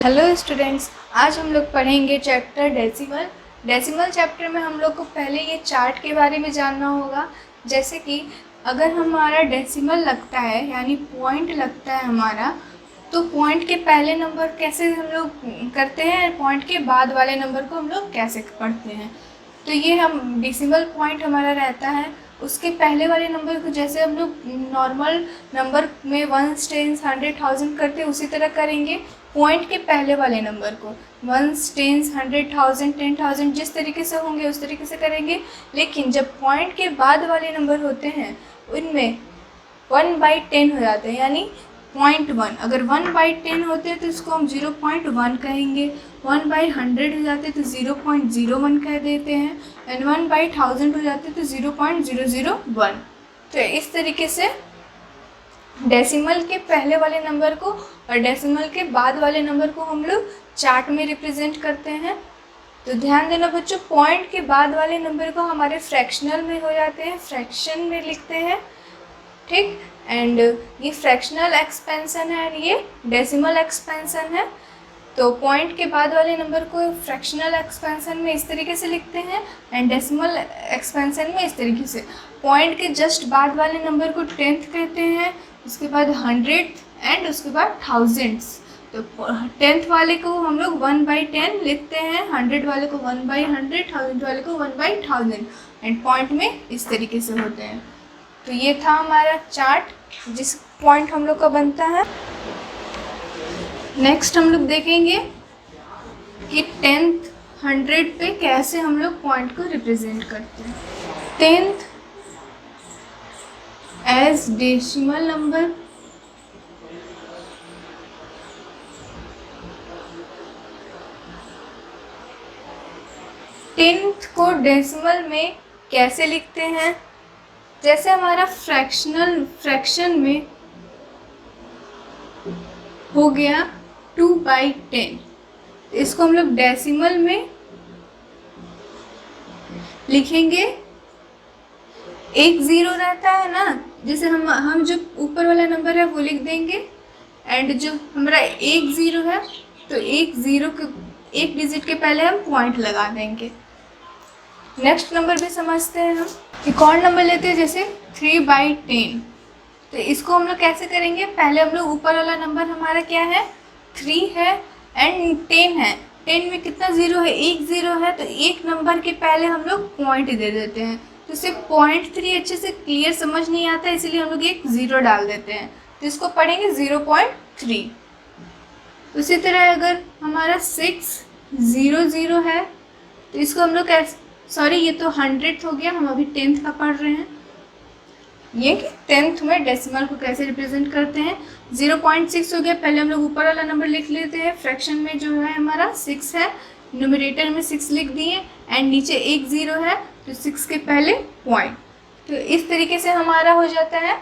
Hello students, आज हम लोग पढ़ेंगे चैप्टर डेसिमल चैप्टर में हम लोग को पहले ये चार्ट के बारे में जानना होगा। जैसे कि अगर हमारा डेसिमल लगता है यानी पॉइंट लगता है हमारा, तो पॉइंट के पहले नंबर कैसे हम लोग करते हैं, पॉइंट के बाद वाले नंबर को हम लोग कैसे पढ़ते हैं। तो ये हम डेसिमल पॉइंट हमारा रहता है, उसके पहले वाले नंबर को जैसे हम लोग नॉर्मल नंबर में 1, 10, 100, 1000 करते हैं उसी तरह करेंगे। पॉइंट के पहले वाले नंबर को 1, 10, 100, 1000, 10,000 जिस तरीके से होंगे उस तरीके से करेंगे। लेकिन जब पॉइंट के बाद वाले नंबर होते हैं उनमें 1/10 हो जाते हैं, यानी 0.1। अगर 1/10 होते हैं तो इसको हम 0.1 कहेंगे। 1/100 हो जाते हैं तो 0.01 कह देते हैं, एंड 1/1000 हो जाते हैं तो 0.001। तो इस तरीके से डेसिमल के पहले वाले नंबर को और डेसिमल के बाद वाले नंबर को हम लोग चार्ट में रिप्रेजेंट करते हैं। तो ध्यान देना बच्चों, पॉइंट के बाद वाले नंबर को हमारे फ्रैक्शनल में हो जाते हैं, फ्रैक्शन में लिखते हैं, ठीक। एंड ये फ्रैक्शनल एक्सपेंशन है और ये डेसिमल एक्सपेंशन है। तो पॉइंट के बाद वाले नंबर को फ्रैक्शनल एक्सपेंशन में इस तरीके से लिखते हैं एंड डेसिमल एक्सपेंशन में इस तरीके से। पॉइंट के जस्ट बाद वाले नंबर को 10th कहते हैं, उसके बाद 100th एंड उसके बाद 1000s। तो 10th वाले को हम लोग 1/10 लिखते हैं, 100 वाले को 1/100, 1000 वाले को 1/1000 एंड पॉइंट में इस तरीके से होते हैं। तो ये था हमारा चार्ट जिस पॉइंट हम लोग का बनता है। नेक्स्ट हम लोग देखेंगे कि 10th 100 पे कैसे हम लोग पॉइंट को रिप्रेजेंट करते हैं। 10th as decimal number, tenth को डेसिमल में कैसे लिखते हैं। जैसे हमारा फ्रैक्शन में हो गया 2/10, इसको हम लोग डेसिमल में लिखेंगे। एक 0 रहता है ना, जैसे हम जो ऊपर वाला नंबर है वो लिख देंगे, एंड जो हमारा 1 0 है तो 1 0 के एक डिजिट के पहले हम पॉइंट लगा देंगे। नेक्स्ट नंबर भी समझते हैं हम। एक और नंबर लेते हैं जैसे 3/10, तो इसको हम लोग कैसे करेंगे। पहले हम लोग ऊपर वाला नंबर हमारा क्या है, 3 है एंड 10 है। 10 में कितना 0 है, 1 0 है, तो एक नंबर के पहले हम लोग पॉइंट दे देते हैं। तो इसे 0.3 अच्छे से क्लियर समझ नहीं आता, इसलिए हम लोग एक 0 डाल देते हैं, तो इसको पढ़ेंगे 0.3। उसी तरह अगर हमारा 600 है तो इसको हम लोग कैसे, सॉरी ये तो 100th हो गया, हम अभी 10th का पढ़ रहे हैं। ये कि 10th में डेसिमल को कैसे रिप्रेजेंट करते हैं। 0.6 हो गया, पहले हम लोग ऊपर वाला नंबर लिख लेते हैं। फ्रैक्शन में जो है हमारा 6 है, न्यूमरेटर में 6 लिख दिए एंड नीचे 1 0 है तो 6 के पहले पॉइंट। तो इस तरीके से हमारा हो जाता है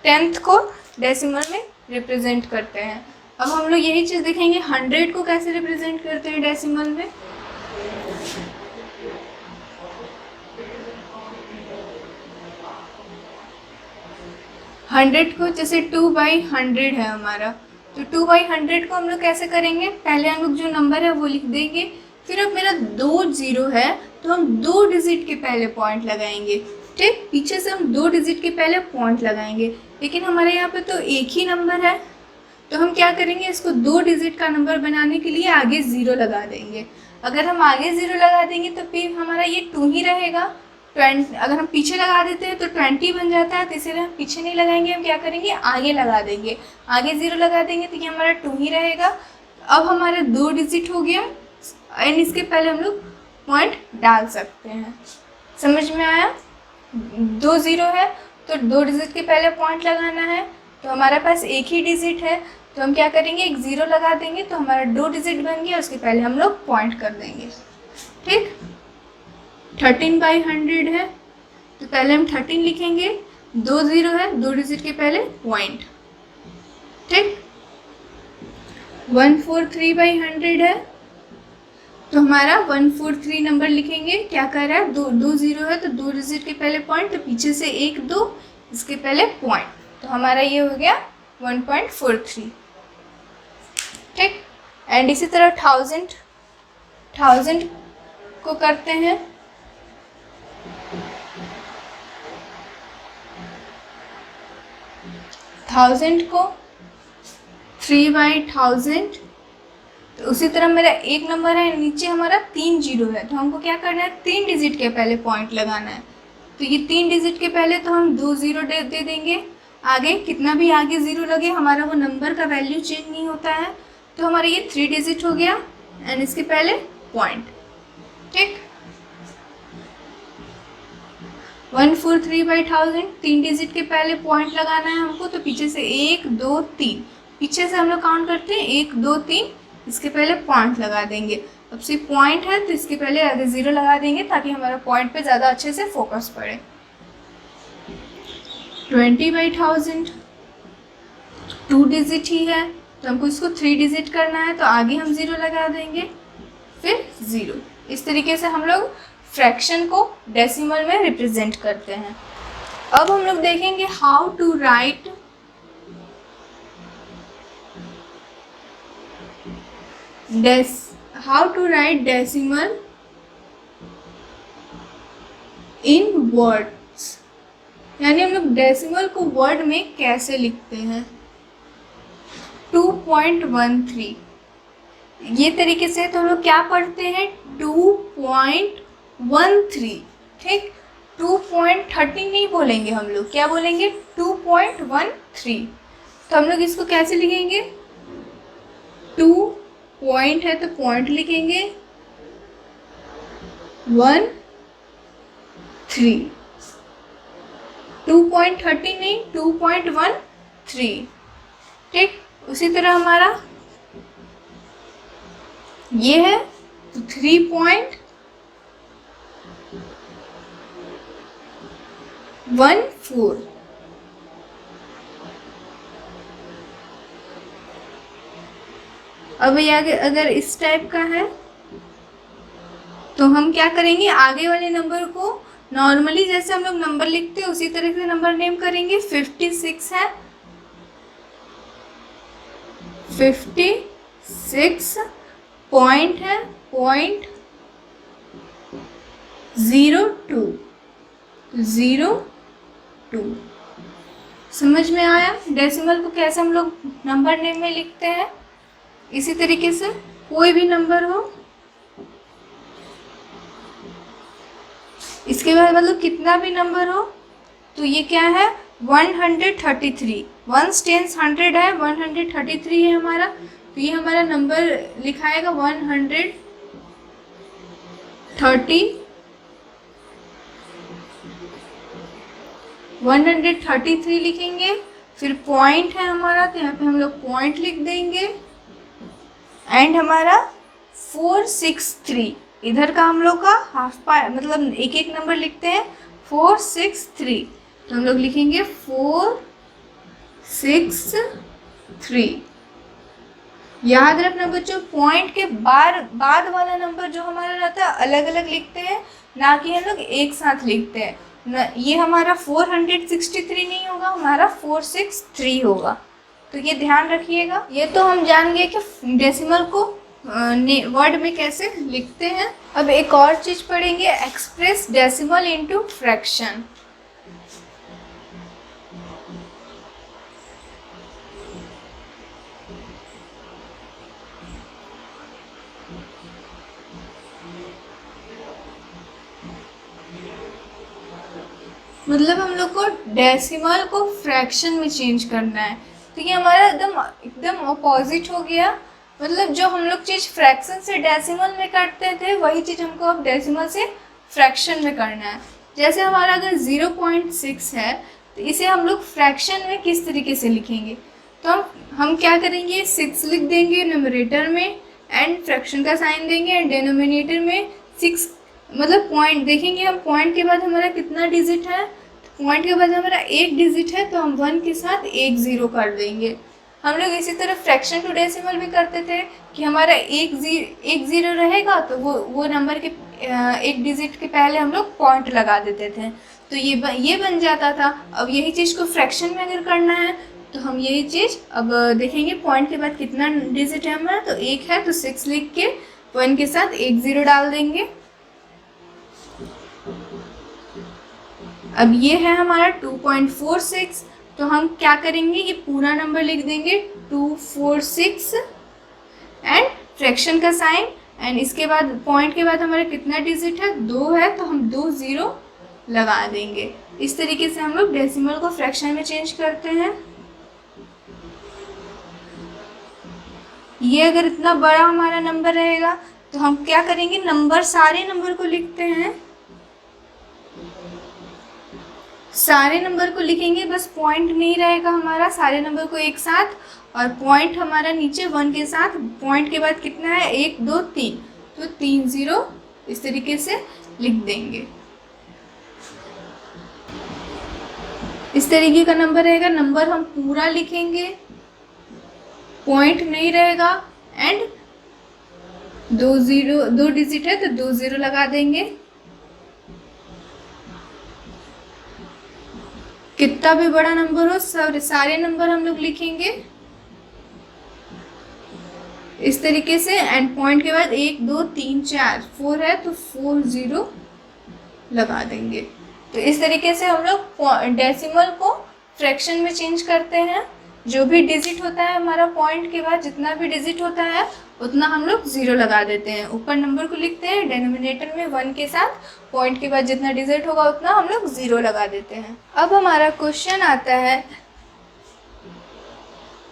10th को डेसिमल में रिप्रेजेंट करते हैं। अब हम लोग यही चीज़ देखेंगे 100 को कैसे रिप्रेजेंट करते हैं डेसिमल में। हंड्रेड को जैसे 2/100 है हमारा, तो 2/100 को हम लोग कैसे करेंगे। पहले हम लोग जो नंबर है वो लिख देंगे, फिर अब मेरा 2 0 है तो हम 2 डिजिट के पहले पॉइंट लगाएंगे, ठीक। पीछे से हम 2 डिजिट के पहले पॉइंट लगाएंगे, लेकिन हमारे यहाँ पे तो एक ही नंबर है, तो हम क्या करेंगे, इसको 2 डिजिट का नंबर बनाने के लिए आगे 0 लगा देंगे। अगर हम आगे 0 लगा देंगे तो फिर हमारा ये 2 ही रहेगा। अगर हम पीछे लगा देते हैं तो 20 बन जाता है, तो इसीलिए हम पीछे नहीं लगाएंगे, हम क्या करेंगे आगे लगा देंगे। आगे 0 लगा देंगे तो ये हमारा 2 ही रहेगा। अब हमारा 2 डिजिट हो गया एंड इसके पहले हम लोग पॉइंट डाल सकते हैं। समझ में आया। 2 0 है तो 2 डिजिट के पहले पॉइंट लगाना है, तो हमारे पास एक ही डिजिट है, तो हम क्या करेंगे एक 0 लगा देंगे, तो हमारा 2 डिजिट बन गया, उसके पहले हम लोग पॉइंट कर देंगे, ठीक। 13/100 है तो पहले हम 13 लिखेंगे, 2 0 है, 2 डिजिट के पहले पॉइंट, ठीक। 143/100 है तो हमारा 143 नंबर लिखेंगे। क्या कर रहा है, 2 0 है तो 2 डिजिट के पहले पॉइंट, तो पीछे से 1 2 इसके पहले पॉइंट, तो हमारा ये हो गया 1.43, ठीक। एंड इसी तरह 1000 को करते हैं। 1000 को 3/1000। तो उसी तरह मेरा एक नंबर है, नीचे हमारा 3 जीरो है, तो हमको क्या करना है, 3 डिजिट के पहले पॉइंट लगाना है। तो ये 3 डिजिट के पहले तो हम 2 जीरो दे देंगे। आगे कितना भी आगे ज़ीरो लगे हमारा वो नंबर का वैल्यू चेंज नहीं होता है। तो हमारा ये 3 डिजिट हो गया एंड इसके पहले पॉइंट। ठीक, 143/1000, 3 डिजिट के पहले पॉइंट लगाना है हमको। तो पीछे से 1 2 3, पीछे से हम लोग काउंट करते हैं 1 2 3, इसके पहले पॉइंट लगा देंगे। अब सिर्फ पॉइंट है तो इसके पहले आगे ज़ीरो लगा देंगे ताकि हमारा पॉइंट पे ज़्यादा अच्छे से फोकस पड़े। 20/1000 2 डिजिट ही है, तो हमको इसको 3 डिजिट करना है, तो आगे हम ज़ीरो लगा देंगे फिर ज़ीरो। इस तरीके से हम लोग फ्रैक्शन को डेसिमल में रिप्रेजेंट करते हैं। अब हम लोग देखेंगे how to write decimal in words, यानी हम लोग डेसिमल को वर्ड में कैसे लिखते हैं। 2.13 ये तरीके से तो हम लोग क्या पढ़ते हैं, 2.13। ठीक, 2.13 नहीं बोलेंगे हम लोग, क्या बोलेंगे, 2.13। तो हम लोग इसको कैसे लिखेंगे, 2 पॉइंट है तो पॉइंट लिखेंगे, 1 3, 2.13 नहीं 2.13। ठीक, उसी तरह हमारा ये है तो 3.14। अब ये आगे अगर इस टाइप का है तो हम क्या करेंगे, आगे वाले नंबर को नॉर्मली जैसे हम लोग नंबर लिखते हैं उसी तरह से नंबर नेम करेंगे। 56 है, 56 पॉइंट है, 0.02 02। समझ में आया डेसिमल को कैसे हम लोग नंबर नेम में लिखते हैं। इसी तरीके से कोई भी नंबर हो, इसके बाद मतलब कितना भी नंबर हो, तो ये क्या है 133, 1 टेंस 100 है, 133 है हमारा, तो ये हमारा नंबर लिखाएगा 133 लिखेंगे। फिर पॉइंट है हमारा, तो यहाँ पे हम लोग पॉइंट लिख देंगे एंड हमारा 463, इधर का हम लोग का हाफ पाई मतलब एक एक नंबर लिखते हैं 463, तो हम लोग लिखेंगे 463। याद रखना बच्चों, पॉइंट के बाद वाला नंबर जो हमारा रहता है अलग अलग लिखते हैं, ना कि हम लोग एक साथ लिखते हैं। ये हमारा 463 नहीं होगा, हमारा 463 होगा, तो ये ध्यान रखिएगा। ये तो हम जान गए कि डेसिमल को वर्ड में कैसे लिखते हैं। अब एक और चीज़ पढ़ेंगे, एक्सप्रेस डेसिमल इनटू फ्रैक्शन। मतलब हम लोग को डेसिमल को फ्रैक्शन में चेंज करना है, तो ये हमारा एकदम अपोजिट हो गया। मतलब जो हम लोग चीज़ फ्रैक्शन से डेसिमल में करते थे वही चीज़ हमको अब डेसिमल से फ्रैक्शन में करना है। जैसे हमारा अगर 0.6 है तो इसे हम लोग फ्रैक्शन में किस तरीके से लिखेंगे, तो हम क्या करेंगे, 6 लिख देंगे न्यूमरेटर में एंड फ्रैक्शन का साइन देंगे एंड डिनोमिनेटर में 6 मतलब पॉइंट देखेंगे हम, पॉइंट के बाद हमारा कितना डिजिट है, पॉइंट के बाद हमारा 1 डिजिट है तो हम 1 के साथ 1 0 कर देंगे। हम लोग इसी तरह फ्रैक्शन टू डेसिमल भी करते थे कि हमारा 1 0 रहेगा तो वो नंबर के 1 डिजिट के पहले हम लोग पॉइंट लगा देते थे, तो ये बन जाता था। अब यही चीज़ को फ्रैक्शन में अगर करना है तो हम यही चीज़ अब देखेंगे पॉइंट के बाद कितना डिजिट है हमारा, तो 1 है तो 6 लिख के 1 के साथ एक 0 डाल देंगे। अब ये है हमारा 2.46, तो हम क्या करेंगे, ये पूरा नंबर लिख देंगे 246 एंड फ्रैक्शन का साइन, एंड इसके बाद पॉइंट के बाद हमारा कितना डिजिट है, 2 है, तो हम 2 0 लगा देंगे। इस तरीके से हम लोग डेसिमल को फ्रैक्शन में चेंज करते हैं। ये अगर इतना बड़ा हमारा नंबर रहेगा तो हम क्या करेंगे, नंबर सारे नंबर को लिखते हैं, सारे नंबर को लिखेंगे, बस पॉइंट नहीं रहेगा हमारा, सारे नंबर को एक साथ, और पॉइंट हमारा नीचे 1 के साथ, पॉइंट के बाद कितना है 1 2 3, तो 3 0 इस तरीके से लिख देंगे। इस तरीके का नंबर रहेगा, नंबर हम पूरा लिखेंगे, पॉइंट नहीं रहेगा, एंड 2 डिजिट है तो 2 0 लगा देंगे। कितना भी बड़ा नंबर हो सारे नंबर हम लोग लिखेंगे इस तरीके से, एंड पॉइंट के बाद 1 2 3 4 4 है तो 4 0 लगा देंगे। तो इस तरीके से हम लोग डेसिमल को फ्रैक्शन में चेंज करते हैं। जो भी डिजिट होता है हमारा पॉइंट के बाद, जितना भी डिजिट होता है उतना हम लोग 0 लगा देते हैं, ऊपर नंबर को लिखते हैं, डिनोमिनेटर में 1 के साथ पॉइंट के बाद जितना डिजिट होगा उतना हम लोग 0 लगा देते हैं। अब हमारा क्वेश्चन आता है,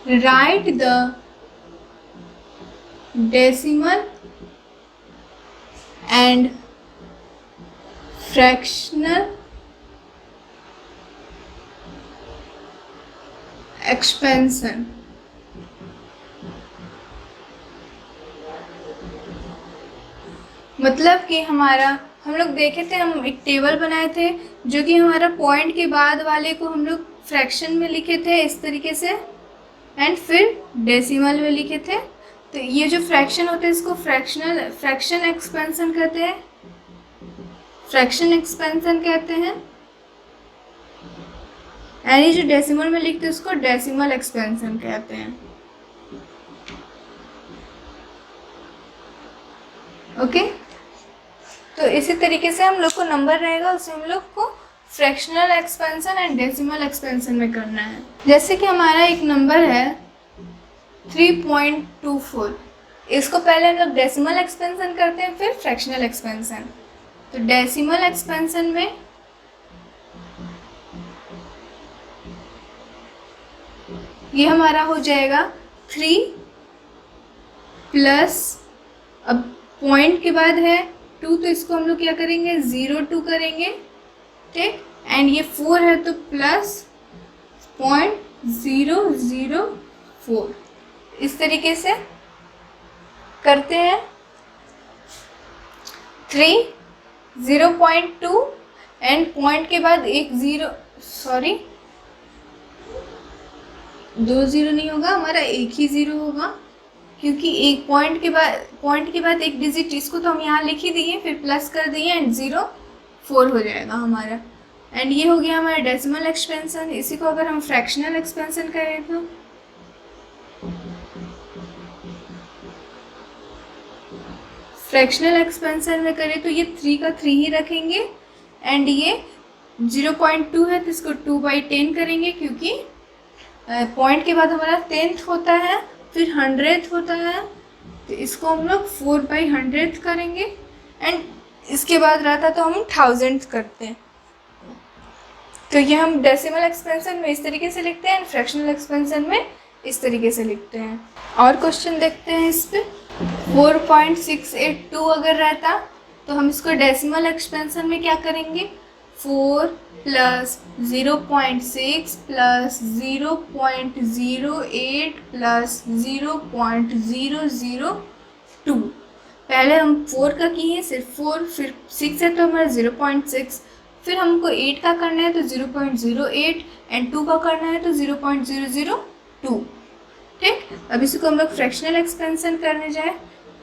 right the decimal and fractional expansion. मतलब कि हमारा, हम लोग देखे थे, हम एक टेबल बनाए थे जो कि हमारा पॉइंट के बाद वाले को हम लोग फ्रैक्शन में लिखे थे इस तरीके से, एंड फिर डेसिमल में लिखे थे। तो ये जो फ्रैक्शन होते हैं इसको फ्रैक्शन एक्सपेंशन कहते हैं, फ्रैक्शन एक्सपेंशन कहते हैं, एंड ये जो डेसिमल में लिखते हैं उसको डेसिमल एक्सपेंशन कहते हैं। ओके, तो इसी तरीके से हम लोग को नंबर रहेगा उसे हम लोग को fractional expansion and decimal expansion में करना है। जैसे कि हमारा एक नंबर है 3.24, इसको पहले हम लोग डेसिमल एक्सपेंशन करते हैं फिर फ्रैक्शनल एक्सपेंशन। तो डेसिमल एक्सपेंशन में ये हमारा हो जाएगा 3 प्लस, अब पॉइंट के बाद है 2 तो इसको हम लोग क्या करेंगे 0 2 करेंगे, ठीक, एंड ये 4 है तो प्लस 0.004 इस तरीके से करते हैं। 3 0.2 एंड पॉइंट के बाद एक 0, सॉरी 2 0 नहीं होगा, हमारा एक ही 0 होगा, क्योंकि एक पॉइंट के बाद एक डिजिट, इसको तो हम यहाँ लिख ही दिए, फिर प्लस कर दिए एंड 0 4 हो जाएगा हमारा, एंड ये हो गया हमारा डेसिमल एक्सपेंशन। इसी को अगर हम फ्रैक्शनल एक्सपेंशन करें तो फ्रैक्शनल एक्सपेंशन में करें तो ये 3 का 3 ही रखेंगे, एंड ये 0.2 है तो इसको 2/10 करेंगे, क्योंकि पॉइंट के बाद हमारा 10th होता है, फिर 100th होता है, तो इसको हम लोग 4/100th करेंगे, एंड इसके बाद रहता तो हम 1000th करते हैं। तो ये हम डेसिमल एक्सपेंशन में इस तरीके से लिखते हैं, फ्रैक्शनल एक्सपेंशन में इस तरीके से लिखते हैं। और क्वेश्चन देखते हैं इस पे। 4.682 अगर रहता तो हम इसको डेसिमल एक्सपेंशन में क्या करेंगे, 4 प्लस 0.6 प्लस 0.08 प्लस 0.002। पहले हम 4 का किए सिर्फ 4, फिर 6 है तो हमारा 0.6, फिर हमको 8 का करना है तो 0.08 एंड 2 का करना है तो 0.002। ठीक, अब इसी को हम लोग फ्रैक्शनल एक्सपेंशन करने जाए,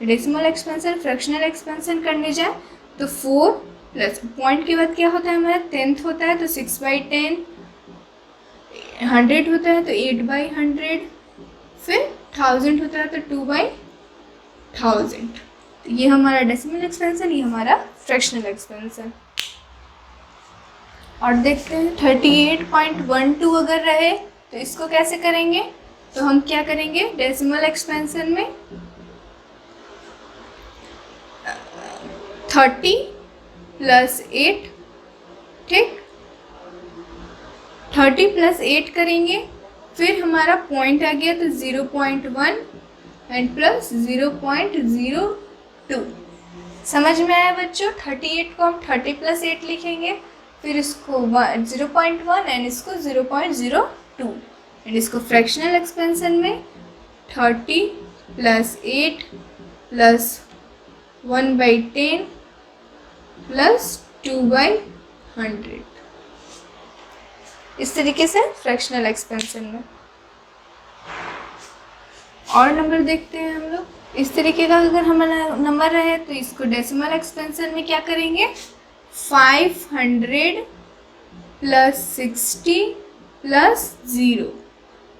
डेसिमल एक्सपेंशन फ्रैक्शनल एक्सपेंशन करने जाए तो 4 प्लस पॉइंट के बाद क्या होता है हमारा 10th होता है तो 6/10 100 होता है तो 8/100, फिर 1000 होता है तो 2/1000। तो ये हमारा डेसिमल एक्सपेंशन, ये हमारा फ्रैक्शनल एक्सपेंशन। और देखते हैं 38.12 अगर रहे तो इसको कैसे करेंगे। तो हम क्या करेंगे, डेसिमल एक्सपेंशन में 30 + 8, ठीक, 30 + 8 करेंगे, फिर हमारा पॉइंट आ गया तो 0.1 एंड प्लस 0.02। समझ में आया बच्चों। 38 को हम 30 + 8 लिखेंगे, फिर इसको 0.1 एंड इसको 0.02, एंड इसको फ्रैक्शनल एक्सपेंशन में 30 + 8 + 1/10 + 2/100, इस तरीके से फ्रैक्शनल एक्सपेंशन में। और नंबर देखते हैं हम लोग। इस तरीके का अगर हमारा नंबर रहे तो इसको डेसिमल एक्सपेंशन में क्या करेंगे, 500 + 60 + 0,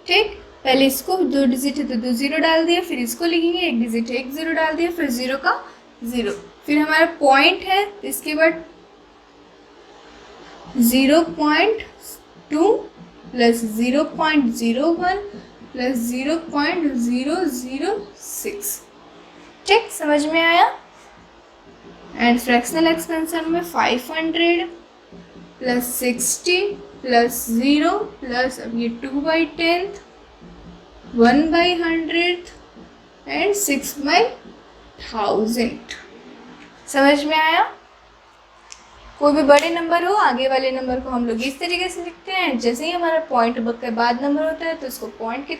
ठीक। पहले इसको 2 डिजिट है तो 2 0 डाल दिया, फिर इसको लिखेंगे 1 डिजिट है 1 0 डाल दिया, फिर 0 का 0, फिर हमारा पॉइंट है तो इसके बाद 0.2 + 0.01 + 0.006, ठीक, समझ में आया। एंड फ्रैक्शनल एक्सपेंशन में 500 + 60 + 0 प्लस अब ये 2/10, 1/100 एंड 6/1000। समझ में आया। कोई भी बड़े नंबर हो, आगे वाले नंबर को हम लोग इस तरीके से लिखते हैं। जैसे ही हमारा पॉइंट के बाद नंबर होता है तो इसको पॉइंट के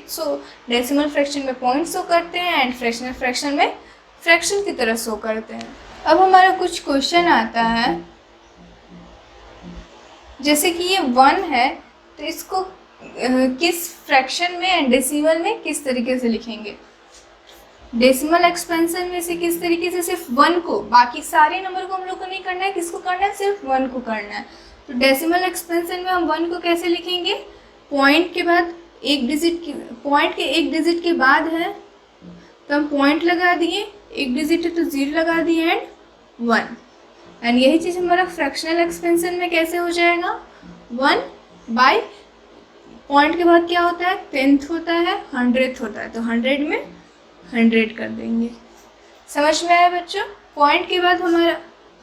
डेसिमल फ्रैक्शन में पॉइंट शो करते हैं एंड फ्रैक्शनल फ्रैक्शन में फ्रैक्शन की तरह शो करते हैं। अब हमारा कुछ क्वेश्चन आता है, जैसे कि ये 1 है तो इसको किस फ्रैक्शन में एंड डेसिमल में किस तरीके से लिखेंगे। डेसिमल एक्सपेंशन में से किस तरीके से, सिर्फ 1 को, बाकी सारे नंबर को हम लोग को नहीं करना है, किसको करना है, सिर्फ 1 को करना है। तो डेसिमल एक्सपेंशन में हम 1 को कैसे लिखेंगे, पॉइंट के बाद एक डिजिट की, पॉइंट के एक डिजिट के बाद है तो हम पॉइंट लगा दिए, एक डिजिट है तो 0 लगा दिए एंड 1। एंड यही चीज़ हमारा फ्रैक्शनल एक्सपेंशन में कैसे हो जाएगा, 1 बाय पॉइंट के बाद क्या होता है, 10th होता है, 100th होता है, तो 100 में 100 कर देंगे। समझ में आया बच्चों। पॉइंट के बाद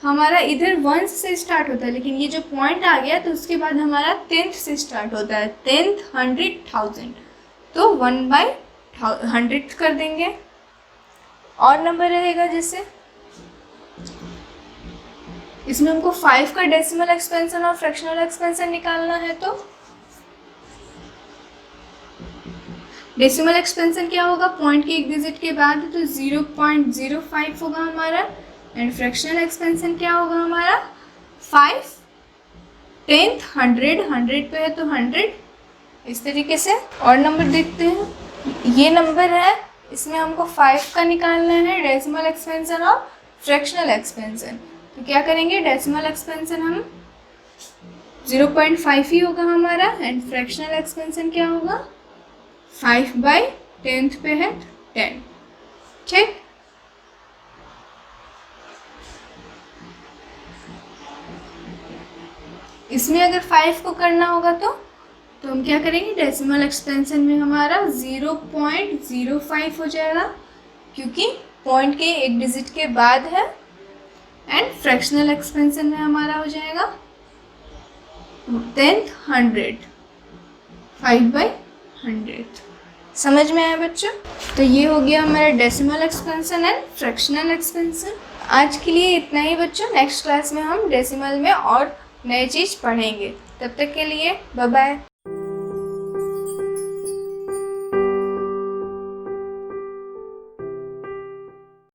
हमारा इधर 1 से स्टार्ट होता है, लेकिन ये जो पॉइंट आ गया तो उसके बाद हमारा 10th से स्टार्ट होता है, 10th 100 1000, तो 1/100 कर देंगे। और नंबर रहेगा जैसे इसमें हमको 5 का डेसिमल एक्सपेंशन और फ्रैक्शनल एक्सपेंशन निकालना है, तो डेसिमल एक्सपेंशन क्या होगा, पॉइंट के एक डिजिट के बाद तो 0.05 होगा हमारा, एंड फ्रैक्शनल एक्सपेंशन क्या होगा हमारा 5 10th 100 पे है तो 100, इस तरीके से। और नंबर देखते हैं, ये नंबर है, इसमें हमको 5 का निकालना है डेसिमल एक्सपेंशन और फ्रैक्शनल एक्सपेंशन। तो क्या करेंगे, डेसिमल एक्सपेंशन हम 0.5 ही होगा हमारा, एंड फ्रैक्शनल एक्सपेंशन क्या होगा 5/10th पे है 10, ठीक। इसमें अगर 5 को करना होगा तो हम क्या करेंगे, डेसिमल एक्सपेंशन में हमारा 0.05 हो जाएगा, क्योंकि पॉइंट के एक डिजिट के बाद है, एंड फ्रैक्शनल एक्सपेंशन में हमारा हो जाएगा 10th 100, 5/100। समझ में आया बच्चों। तो ये हो गया हमारा decimal expansion and fractional expansion. आज के लिए इतना ही बच्चों, नेक्स्ट क्लास में हम डेसिमल में और नई चीज़ पढ़ेंगे। तब तक के लिए बाय बाय।